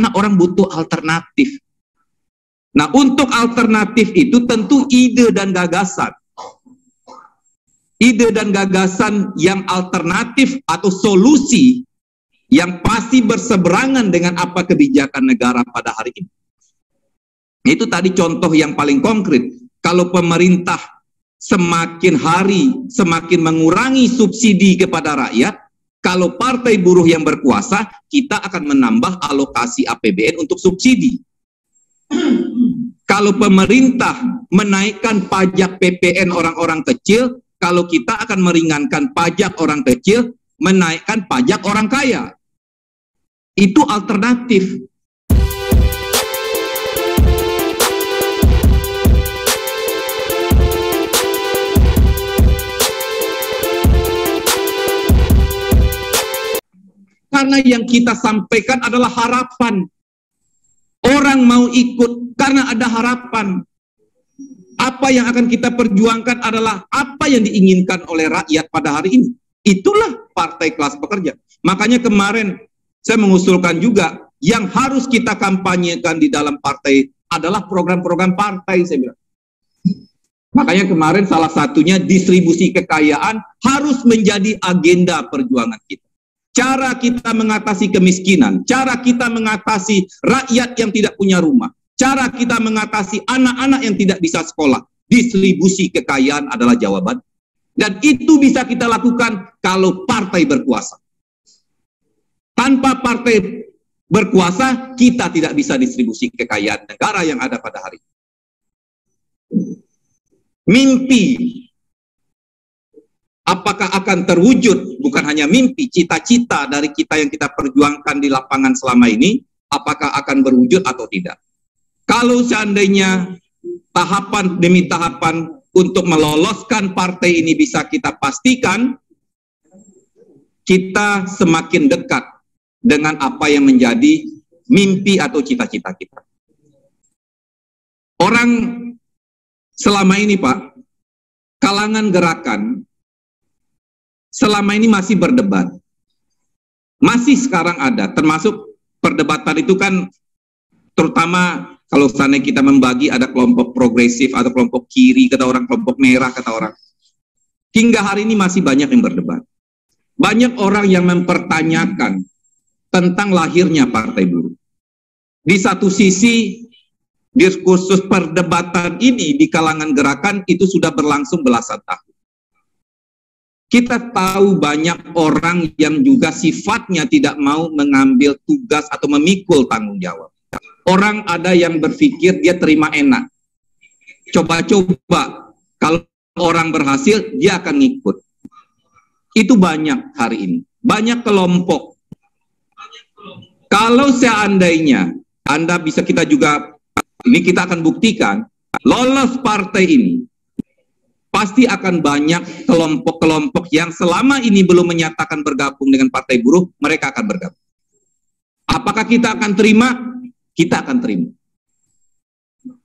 karena orang butuh alternatif. Nah, untuk alternatif itu tentu ide dan gagasan. Ide dan gagasan yang alternatif atau solusi yang pasti berseberangan dengan apa kebijakan negara pada hari ini. Itu tadi contoh yang paling konkret. Kalau pemerintah semakin hari semakin mengurangi subsidi kepada rakyat, kalau partai buruh yang berkuasa, kita akan menambah alokasi APBN untuk subsidi. Kalau pemerintah menaikkan pajak PPN orang-orang kecil, kalau kita akan meringankan pajak orang kecil, menaikkan pajak orang kaya. Itu alternatif. Karena yang kita sampaikan adalah harapan. Orang mau ikut karena ada harapan. Apa yang akan kita perjuangkan adalah apa yang diinginkan oleh rakyat pada hari ini. Itulah partai kelas pekerja. Makanya kemarin saya mengusulkan juga yang harus kita kampanyekan di dalam partai adalah program-program partai, saya bilang. Makanya kemarin salah satunya distribusi kekayaan harus menjadi agenda perjuangan kita. Cara kita mengatasi kemiskinan, cara kita mengatasi rakyat yang tidak punya rumah, cara kita mengatasi anak-anak yang tidak bisa sekolah, distribusi kekayaan adalah jawaban. Dan itu bisa kita lakukan kalau partai berkuasa. Tanpa partai berkuasa, kita tidak bisa distribusi kekayaan negara yang ada pada hari ini. Mimpi, apakah akan terwujud? Bukan hanya mimpi, cita-cita dari kita yang kita perjuangkan di lapangan selama ini, apakah akan berwujud atau tidak? Kalau seandainya tahapan demi tahapan untuk meloloskan partai ini bisa kita pastikan, kita semakin dekat dengan apa yang menjadi mimpi atau cita-cita kita. Orang selama ini, Pak, kalangan gerakan selama ini masih berdebat. Masih sekarang ada, termasuk perdebatan itu kan terutama kalau seandainya kita membagi ada kelompok progresif atau kelompok kiri, kata orang, kelompok merah, kata orang. Hingga hari ini masih banyak yang berdebat. Banyak orang yang mempertanyakan tentang lahirnya partai buruh. Di satu sisi, diskursus perdebatan ini di kalangan gerakan itu sudah berlangsung belasan tahun. Kita tahu banyak orang yang juga sifatnya tidak mau mengambil tugas atau memikul tanggung jawab. Orang ada yang berpikir dia terima enak. Coba-coba, kalau orang berhasil, dia akan ngikut. Itu banyak hari ini. Banyak kelompok. Kalau seandainya Anda bisa, kita juga, ini kita akan buktikan, lolos partai ini, pasti akan banyak kelompok-kelompok yang selama ini belum menyatakan bergabung dengan partai buruh, mereka akan bergabung. Apakah kita akan terima? Kita akan terima.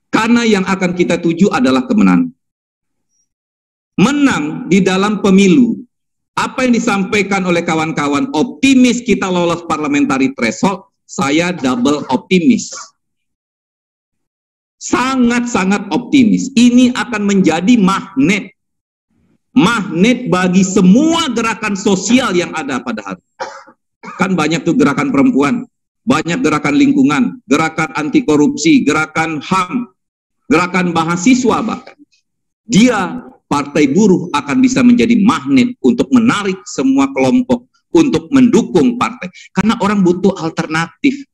Karena yang akan kita tuju adalah kemenangan. Menang di dalam pemilu. Apa yang disampaikan oleh kawan-kawan, optimis kita lolos parliamentary threshold, saya double optimis. Sangat-sangat optimis. Ini akan menjadi magnet. Magnet bagi semua gerakan sosial yang ada pada hari. Kan banyak tuh gerakan perempuan, banyak gerakan lingkungan, gerakan anti korupsi, gerakan HAM, gerakan mahasiswa bahkan. Dia, partai buruh akan bisa menjadi magnet untuk menarik semua kelompok untuk mendukung partai. Karena orang butuh alternatif.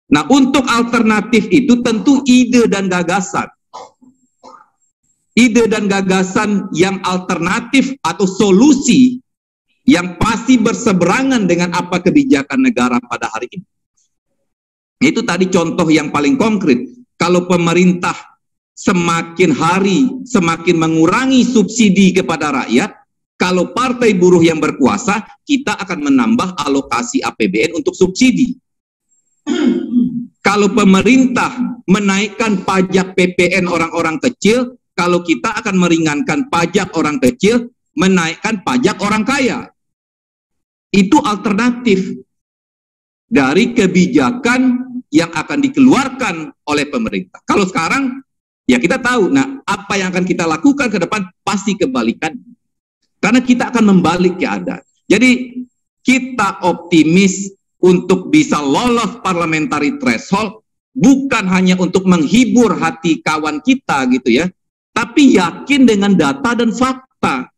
Nah, untuk alternatif itu tentu ide dan gagasan. Ide dan gagasan yang alternatif atau solusi yang pasti berseberangan dengan apa kebijakan negara pada hari ini. Itu tadi contoh yang paling konkret. Kalau pemerintah semakin hari semakin mengurangi subsidi kepada rakyat, kalau partai buruh yang berkuasa, kita akan menambah alokasi APBN untuk subsidi. Kalau pemerintah menaikkan pajak PPN orang-orang kecil, kalau kita akan meringankan pajak orang kecil, menaikkan pajak orang kaya. Itu alternatif. dari kebijakan yang akan dikeluarkan oleh pemerintah. Kalau sekarang, ya kita tahu, nah apa yang akan kita lakukan ke depan pasti kebalikan. Karena kita akan membalik keadaan. Jadi kita optimis untuk bisa lolos parliamentary threshold, bukan hanya untuk menghibur hati kawan kita gitu ya, tapi yakin dengan data dan fakta.